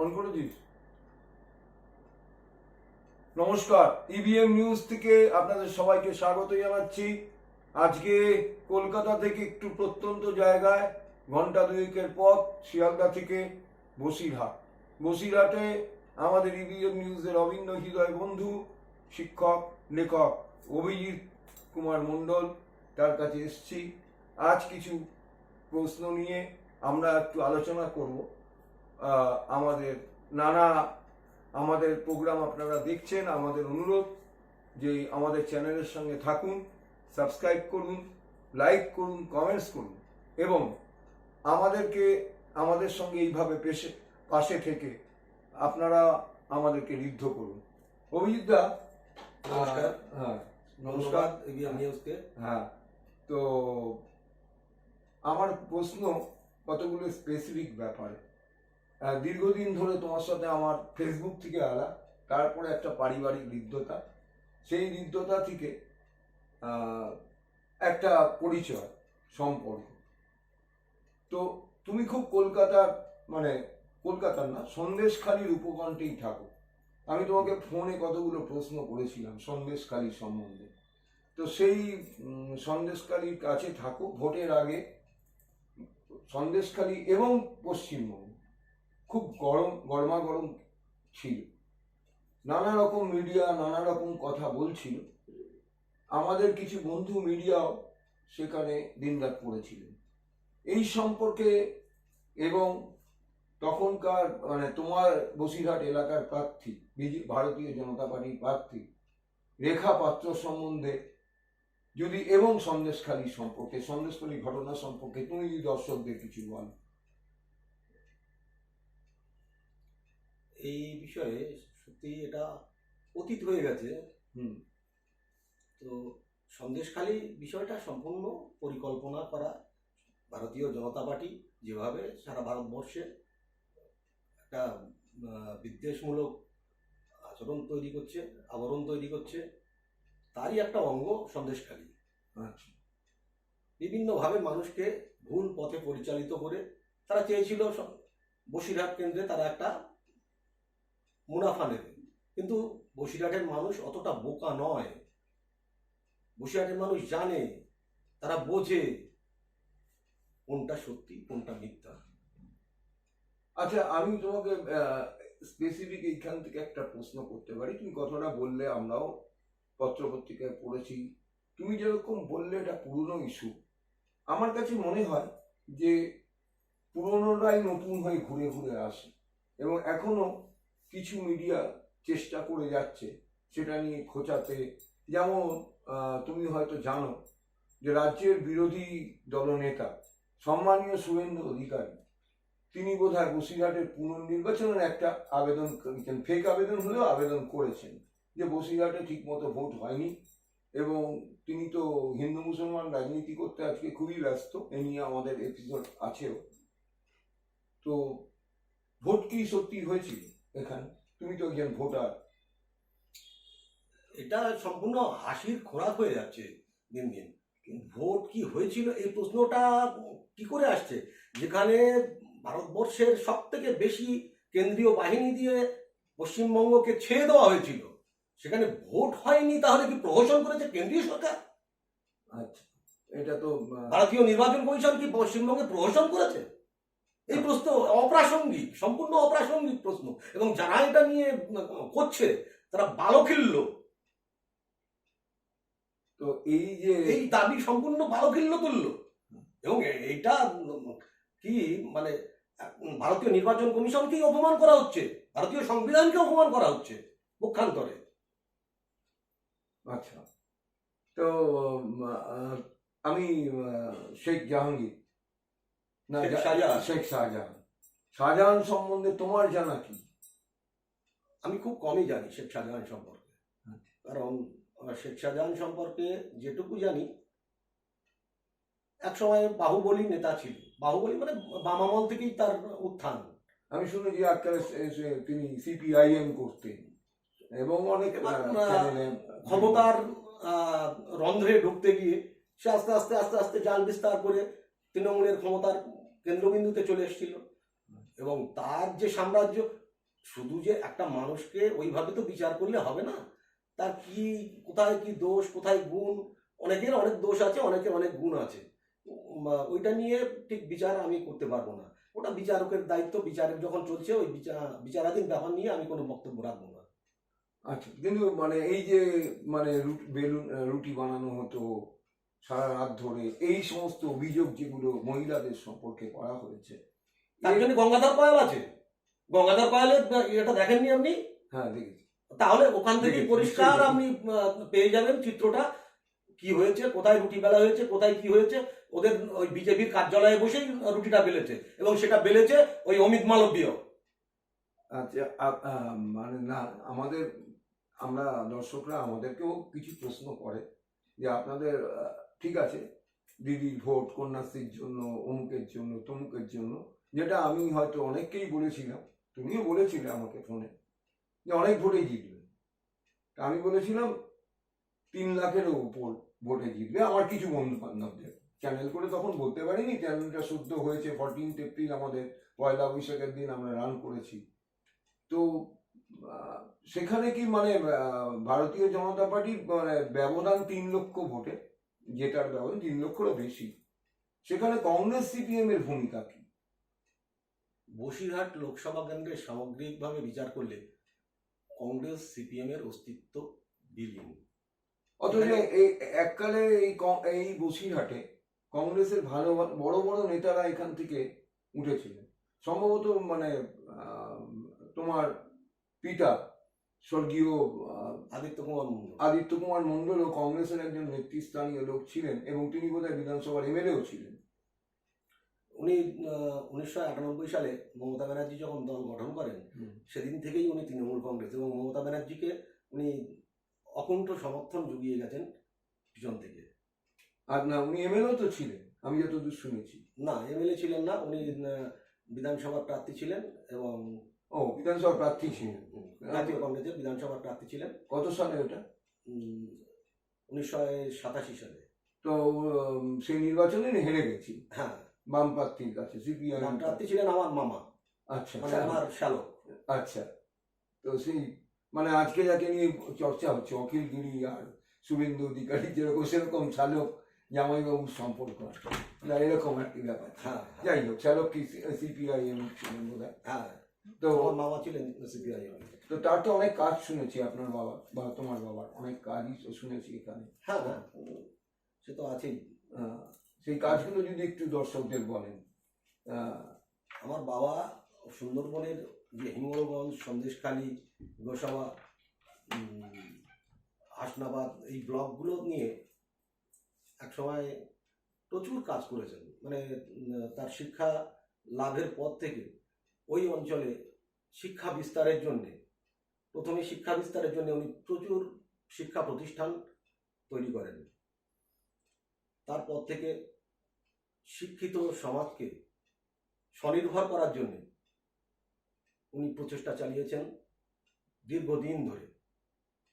On করে this. নমস্কার, IBM news থেকে আপনাদের সবাইকে স্বাগত জানাচ্ছি। আজকে কলকাতা থেকে একটু প্রত্যন্ত জায়গায় ঘন্টা দুয়েকের পথ, শিয়ালদা থেকে বসিরহাটে আমাদের ইবিএম নিউজের অভিন্ন হৃদয় বন্ধু, শিক্ষক, লেখক অভিজিৎ কুমার মণ্ডল, তার কাছে এসেছি। আজ কিছু প্রশ্ন নিয়ে আমরা একটু আলোচনা করব। আমাদের প্রোগ্রাম আপনারা দেখছেন, আমাদের অনুরোধ যে আমাদের চ্যানেলের সঙ্গে থাকুন, সাবস্ক্রাইব করুন, লাইক করুন, কমেন্টস করুন এবং আমাদের সঙ্গে এইভাবে পাশে থেকে আপনারা আমাদেরকে ঋদ্ধ করুন। অভিজিৎ দা, নমস্কার। হ্যাঁ নমস্কার ইবিএম নিউজকে। হ্যাঁ, তো আমার প্রশ্ন কতগুলো স্পেসিফিক ব্যাপারে। দীর্ঘদিন ধরে তোমার সাথে আমার ফেসবুক থেকে আলাপ, তারপরে একটা পারিবারিক হৃদ্যতা, সেই হৃদ্যতা থেকে একটা পরিচয়, সম্পর্ক। তো তুমি খুব কলকাতার না, সন্দেশখালির উপকণ্ঠেই থাকো। আমি তোমাকে ফোনে কতগুলো প্রশ্ন করেছিলাম সন্দেশখালির সম্বন্ধে। তো সেই সন্দেশখালির কাছে থাকো। ভোটের আগে সন্দেশখালি এবং পশ্চিমবঙ্গ খুব গরমাগরম ছিল। নানা রকম মিডিয়া নানা রকম কথা বলছিল। আমাদের কিছু বন্ধু মিডিয়াও সেখানে দিনরাত পড়েছিলেন এই সম্পর্কে। এবং তখনকার তোমার বসিরহাট এলাকার প্রার্থী, ভারতীয় জনতা পার্টির প্রার্থী রেখা পাত্র সম্বন্ধে যদি, এবং সন্দেশখালী সম্পর্কে, সন্দেশখালী ঘটনা সম্পর্কে তুমি যদি দর্শকদের কিছু বল। এই বিষয়ে সত্যি এটা অতীত হয়ে গেছে। তো সন্দেশখালী বিষয়টা সম্পূর্ণ পরিকল্পনা করা। ভারতীয় জনতা পার্টি যেভাবে সারা ভারতবর্ষে একটা বিদ্বেষমূলক আবরণ তৈরি করছে, তারই একটা অঙ্গ সন্দেশখালী। বিভিন্নভাবে মানুষকে ভুল পথে পরিচালিত করে তারা চেয়েছিল বসিরহাট কেন্দ্রে তারা একটা মুনাফা নেবে। কিন্তু বসিরহাটের মানুষ অতটা বোকা নয়। বসিরহাটের মানুষ জানে, তারা বোঝে কোনটা সত্যি কোনটা মিথ্যা। আচ্ছা, আমি তোমাকে স্পেসিফিক এইখান থেকে একটা প্রশ্ন করতে পারি। তুমি কথাটা বললে, আমরাও পত্রপত্রিকায় পড়েছি, তুমি যেরকম বললে এটা পুরনো ইস্যু। আমার কাছে মনে হয় যে পুরনোরাই নতুন হয়ে ঘুরে ঘুরে আসে এবং এখনো কিছু মিডিয়া চেষ্টা করে যাচ্ছে সেটা নিয়ে খোঁচাতে। যেমন তুমি হয়তো জানো যে রাজ্যের বিরোধী দলনেতা সম্মানীয় শুভেন্দু অধিকারী, তিনি বোধহয় বসিরহাটের পুনর্নির্বাচনের একটা আবেদন করেছেন, ফেক আবেদন হলেও আবেদন করেছেন যে বসিরহাটে ঠিকমতো ভোট হয়নি। এবং তিনি তো হিন্দু মুসলমান রাজনীতি করতে আজকে খুবই ব্যস্ত, এ নিয়ে আমাদের এপিসোড আছেও। তো ভোট কি সত্যি হয়েছিল এখানে? তুমি তো একজন ভোটার। এটা সম্পূর্ণ হাসির খোরাক হয়ে যাচ্ছে দিন দিন। ভোট কি হয়েছিল এই প্রশ্নটা কি করে আসছে, যেখানে ভারতবর্ষের সব থেকে বেশি কেন্দ্রীয় বাহিনী দিয়ে পশ্চিমবঙ্গকে ছেড়ে দেওয়া হয়েছিল, সেখানে ভোট হয়নি? তাহলে কি প্রহসন করেছে কেন্দ্রীয় সরকার? আচ্ছা, এটা তো ভারতীয় নির্বাচন কমিশন কি পশ্চিমবঙ্গে প্রহসন করেছে? এই প্রশ্ন অপ্রাসঙ্গিক, সম্পূর্ণ অপ্রাসঙ্গিক প্রশ্ন। এবং যারা এটা নিয়ে করছে তারা বালখিল্য। তো এই দাবি সম্পূর্ণ বালখিল্য তুল্য। এবং এইটা কি ভারতীয় নির্বাচন কমিশনকেই অপমান করা হচ্ছে, ভারতীয় সংবিধানকে অপমান করা হচ্ছে পক্ষান্তরে। আচ্ছা, তো আমি শেখ জাহাঙ্গীর না শেখ শাহজাহান সম্বন্ধে তোমার জানা কি? আমি খুব কমই জানি শেখ শাহজাহান সম্পর্কে। কারণ শেখ শাহজাহান সম্পর্কে যেটুকু জানি, এক সময় বাহুবলী নেতা ছিল। বাহুবলী বামামল থেকেই তার উত্থান। আমি শুনেছি আজকাল তিনি সিপিআইএম করতেন এবং অনেক ক্ষমতার রন্ধ্রে ঢুকতে গিয়ে সে আস্তে আস্তে আস্তে আস্তে জাল বিস্তার করে তৃণমূলের ক্ষমতার কেন্দ্রবিন্দুতে চলে এসেছিল। এবং তার যে সাম্রাজ্য, শুধু যে একটা মানুষকে ওইভাবে তো বিচার করলে হবে না, তার কি কোথায় কি দোষ, কোথায় গুণ। অনেকের অনেক দোষ আছে, অনেকের অনেক গুণ আছে। ওইটা নিয়ে ঠিক বিচার আমি করতে পারবো না। ওটা বিচারকের দায়িত্ব, বিচারক যখন চলছে ওই বিচারাধীন ব্যাপার নিয়ে আমি কোনো বক্তব্য রাখবো না। আচ্ছা, কিন্তু মানে এই যে মানে রুটি বানানো হতো সারা রাত ধরে, এই সমস্ত অভিযোগ যেগুলো মহিলাদের সম্পর্কে করা হয়েছে, তার জন্য গঙ্গাধর কয়াল আছে। গঙ্গাধর কয়ালের এটা দেখেননি আপনি? হ্যাঁ দেখেছি। তাহলে ওখান থেকে দেখেছি, পরিষ্কার নিশ্চয়ই আপনি পেয়ে যাবেন চিত্রটা, কি হয়েছে, কোথায় রুটি বেলা হয়েছে, কোথায় কি হয়েছে। ওদের ওই বিজেপির কার্যালয়ে বসেই রুটিটা বেলেছে, এবং সেটা বেলেছে ওই অমিত মালব্য। আচ্ছা, মানে না, আমরা দর্শকরা আমাদেরকেও কিছু প্রশ্ন করে যে আপনাদের ঠিক আছে দিদির ভোট কন্যাশ্রীর জন্য, অমুকের জন্য, তমুকের জন্য, যেটা আমি হয়তো অনেককেই বলেছিলাম, তুমিও বলেছিলে আমাকে ফোনে যে অনেক ভোটে জিতবে। তা আমি বলেছিলাম 3 লাখেরও উপর ভোটে জিতবে। আমার কিছু বন্ধু বান্ধবদের চ্যানেল করে তখন বলতে পারিনি, চ্যানেলটা শুদ্ধ হয়েছে 14 এপ্রিল, আমাদের পয়লা বৈশাখের দিন আমরা রান করেছি। তো সেখানে কি মানে ভারতীয় জনতা পার্টির মানে ব্যবধান 3 লক্ষ ভোটে, যেটার ব্যবধান 3 লক্ষেরও বেশি, সেখানে কংগ্রেস সিপিএম এর ভূমিকা কি? বসিরহাট লোকসভা কেন্দ্রে সামগ্রিকভাবে বিচার করলে কংগ্রেস সিপিএম এর অস্তিত্ব বিলীন। অথচ এই এককালে এই বসিরহাটে কংগ্রেসের ভালো বড় বড় নেতারা এখান থেকে উঠেছিলেন। সম্ভবত মানে তোমার পিতা স্বর্গীয় আদিত্য কুমার মন্ডলও কংগ্রেসের একজন নেতৃস্থানীয় লোক ছিলেন, এবং তিনি বোধহয় বিধানসভার এমএলএও ছিলেন। উনি 1998 সালে মমতা ব্যানার্জি যখন দল গঠন করেন, সেদিন থেকেই উনি তৃণমূল কংগ্রেস এবং মমতা ব্যানার্জিকে উনি অকুণ্ঠ সমর্থন জুগিয়ে গেছেন পিছন থেকে। আর না, উনি এমএলএও তো ছিলেন আমি যতদূর শুনেছি। না, এমএলএ ছিলেন না, উনি বিধানসভার প্রার্থী ছিলেন, এবং বিধানসভার প্রার্থী ছিলেন, জাতীয় কংগ্রেসের বিধানসভার প্রার্থী ছিলেন। কত সালে ওটা? 1987 সালে। তো সেই নির্বাচনে হেরে গেছি। হ্যাঁ, বাম প্রার্থীর কাছে, সিপিআইএম প্রার্থী ছিলেন আমার মামা। আচ্ছা, মানে আমার শ্যালক। আচ্ছা, তো সেই মানে আজকে যাকে নিয়ে চর্চা হচ্ছে অখিল গিরি আর শুভেন্দু অধিকারী, যেরকম সেরকম শালক জামাইবাবুর সম্পর্ক, না এরকম একটি ব্যাপার। হ্যাঁ, যাই হোক, শালক কি সিপিআইএম ছিলেন বোধ হয়। হ্যাঁ, তো আমার মামা ছিলেন সিপিআইএম। তো তার তো অনেক কাজ শুনেছি, আপনার বাবা বা তোমার বাবার অনেক কাজই তো শুনেছি এখানে। হ্যাঁ, হ্যাঁ, সে তো আছেই। সেই কাজগুলো যদি একটু দর্শকদের বলেন। আমার বাবা সুন্দরবনের যে হিঙ্গলগঞ্জ, সন্দেশখালী, গোসাবা, হাসনাবাদ, এই ব্লকগুলো নিয়ে একসময় প্রচুর কাজ করেছেন। মানে তার শিক্ষা লাভের পর থেকে ওই অঞ্চলে শিক্ষা বিস্তারের জন্যে, প্রথমে শিক্ষা বিস্তারের জন্য উনি প্রচুর শিক্ষা প্রতিষ্ঠান তৈরি করেন। তারপর থেকে শিক্ষিত সমাজকে স্বনির্ভর করার জন্য উনি প্রচেষ্টা চালিয়েছেন দীর্ঘদিন ধরে।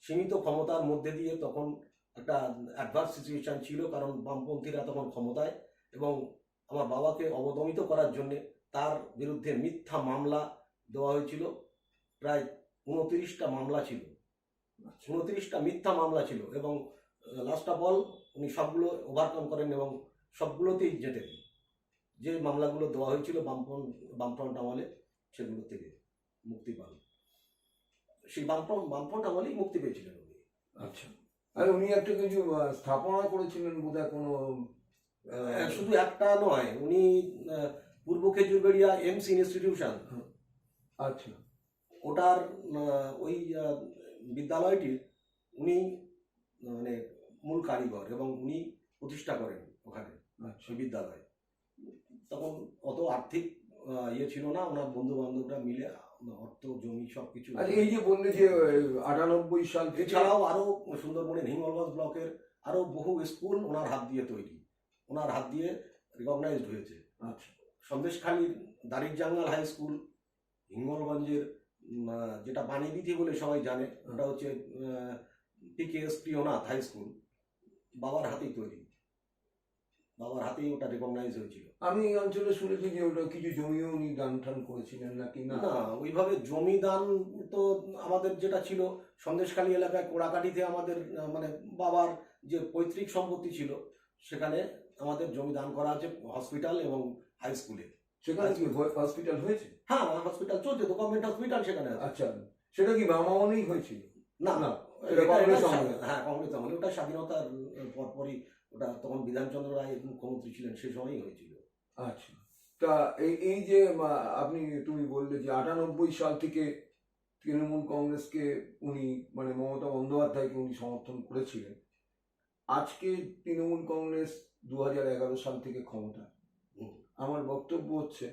সীমিত ক্ষমতার মধ্যে দিয়ে, তখন একটা অ্যাডভান্স সিচুয়েশন ছিল, কারণ বামপন্থীরা তখন ক্ষমতায়, এবং আমার বাবাকে অবদমিত করার জন্যে তার বিরুদ্ধে মিথ্যা মামলা দেওয়া হয়েছিল। প্রায় 29টা মামলা ছিল, 29টা মিথ্যা মামলা ছিল, এবং লাস্ট অফ অল উনি সবগুলো ওভারকাম করেন এবং সবগুলোতেই জেতেন। যে মামলাগুলো দেওয়া হয়েছিল বামফ্রন্ট আমলে, সেগুলো থেকে মুক্তি পান। সেই বামফ্রন্ট আমলেই মুক্তি পেয়েছিলেন উনি। আচ্ছা, আর উনি একটা কিছু স্থাপনা করেছিলেন বোধহয়, কোনো শুধু একটা নয়, উনি পূর্ব খেজুরবেড়িয়া এমস ইনস্টিটিউশন, আচ্ছা, ওটার ওই বিদ্যালয়টির উনি মানে মূল কারিগর, এবং উনি প্রতিষ্ঠা করেন ওখানে সেই বিদ্যালয়। তখন অত আর্থিক ইয়ে ছিল না, ওনার বন্ধু বান্ধবরা মিলে অর্থ, জমি সবকিছু। এই যে বললে যে 98 সাল, এছাড়াও আরো সুন্দরবনের হিঙ্গলগঞ্জ ব্লকের আরো বহু স্কুল ওনার হাত দিয়ে তৈরি, ওনার হাত দিয়ে রিকগনাইজড হয়েছে। আচ্ছা, সন্দেশখালীর দারিকজাঙ্গাল হাই স্কুল, হিঙ্গলগঞ্জের যেটা বাণীবিধি বলে সবাই জানে, ওটা হচ্ছে পিকেএস প্রিয়নাথ হাই স্কুল, বাবার হাতেই তৈরি। বাবার হাতেই ওটা রেকগনাইজ হয়েছিল। আমি এই অঞ্চলে শুনেছি যে ওটা কিছু জমিও উনি দান টান করেছিলেন নাকি না? না, ওইভাবে জমি দান তো আমাদের যেটা ছিল সন্দেশখালী এলাকায় কোড়াকাটিতে আমাদের মানে বাবার যে পৈতৃক সম্পত্তি ছিল, সেখানে আমাদের জমি দান করা আছে হসপিটাল এবং হাই স্কুলে। সেখানে কি হসপিটাল হয়েছে? হ্যাঁ, হসপিটাল চলছে তো, গভর্নমেন্ট হসপিটাল সেখানে আছে। আচ্ছা, সেটা কি মামামনেই হয়েছিল? না না, এটা এটা কংগ্রেস এটা আমলে। হ্যাঁ, কংগ্রেস আমলে। ওটা স্বাধীনতার পরপরই, ওটা তখন বিধানচন্দ্র রায় মুখ্যমন্ত্রী ছিলেন, সেই সময়ই হয়েছিল। আচ্ছা, তা এই যে তুমি বললে যে 98 সাল থেকে তৃণমূল কংগ্রেসকে উনি মানে মমতা বন্দ্যোপাধ্যায়কে উনি সমর্থন করেছিলেন। আজকে তৃণমূল কংগ্রেস 2011 সাল থেকে ক্ষমতা। আমার বক্তব্য হচ্ছে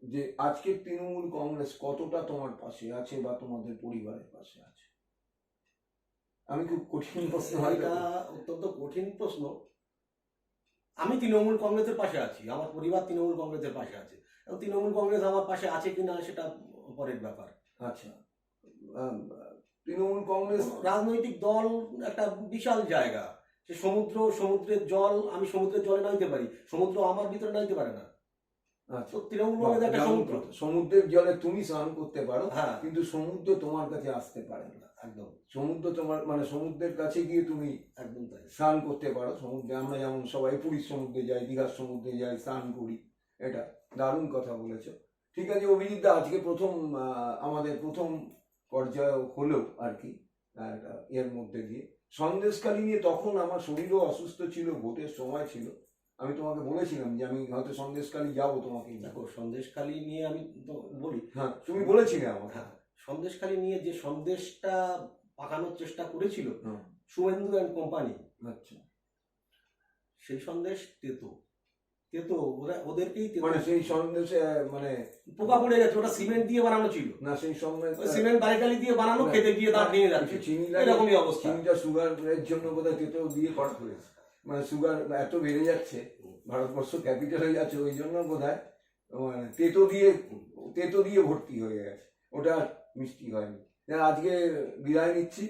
যে আজকে তৃণমূল কংগ্রেস কতটা তোমার পাশে আছে বা তোমাদের পরিবারের পাশে আছে? আমি খুব কঠিন প্রশ্ন এটা অত্যন্ত কঠিন প্রশ্ন। আমি তৃণমূল কংগ্রেসের পাশে আছি, আমার পরিবার তৃণমূল কংগ্রেসের পাশে আছে, এবং তৃণমূল কংগ্রেস আমার পাশে আছে কিনা সেটা পরের ব্যাপার। আচ্ছা, তৃণমূল কংগ্রেস রাজনৈতিক দল একটা বিশাল জায়গা, সে সমুদ্রের জল, আমি সমুদ্রের জলে নাইতে পারি, সমুদ্র আমার ভিতরে নাইতে পারে না। আচ্ছা, তো তৃণমূল কংগ্রেস একটা সমুদ্র। সমুদ্রের জলে তুমি স্নান করতে পারো, হ্যাঁ, কিন্তু সমুদ্র তোমার কাছে আসতে পারে না। একদম সমুদ্র তোমার মানে সমুদ্রের কাছে গিয়ে তুমি একদম তাই। স্নান করতে পারো সমুদ্রে। আমরা যেমন সবাই পুরীর সমুদ্রে যাই, দীঘার সমুদ্রে যাই, স্নান করি। এটা দারুণ কথা বলেছো। ঠিক আছে অভিজিৎ দা, আজকে আমাদের প্রথম পর্যায় হলো আর কি এর মধ্যে দিয়ে সন্দেশখালী নিয়ে। তখন আমার শরীরও অসুস্থ ছিল, ভোটের সময় ছিল। আমি তোমাকে বলেছিলাম যে আমি হয়তো সন্দেশখালী যাবো তোমাকে। দেখো, সন্দেশখালী নিয়ে আমি তো বলি। হ্যাঁ, তুমি বলেছিলে আমাকে। হ্যাঁ, সন্দেশখালী নিয়ে যে সন্দেশটা পাকানোর চেষ্টা করেছিল হুম। শুভেন্দু অ্যান্ড কোম্পানি, আচ্ছা, সেই সন্দেশ তেতো তেতো, ওদেরকেই তেতো। মানে সেই সন্দেশে মানে পোকা পড়ে গেছে, ওটা সিমেন্ট দিয়ে বানানো ছিল না, সেই সন্দেশ সিমেন্ট বাড়িটালি দিয়ে বানানো, খেতে গিয়ে দাঁত ভেঙে যাচ্ছে, চিনি এরকমই অবস্থা। চিনিটা সুগারের জন্য বোধহয় তেতো দিয়ে করা হয়েছে। মানে সুগার এত বেড়ে যাচ্ছে, ভারতবর্ষ ক্যাপিটাল হয়ে যাচ্ছে, ওই জন্য বোধহয় মানে তেতো দিয়ে ভর্তি হয়ে গেছে, ওটা মিষ্টি হয়নি। আজকে বিদায় নিচ্ছি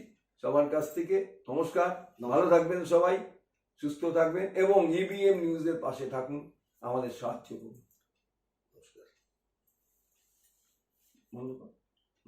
সবার কাছ থেকে। নমস্কার, ভালো থাকবেন সবাই, সুস্থ থাকবেন এবং ইবিএম নিউজের পাশে থাকুন, আমাদের সাহায্য করুন। নমস্কার।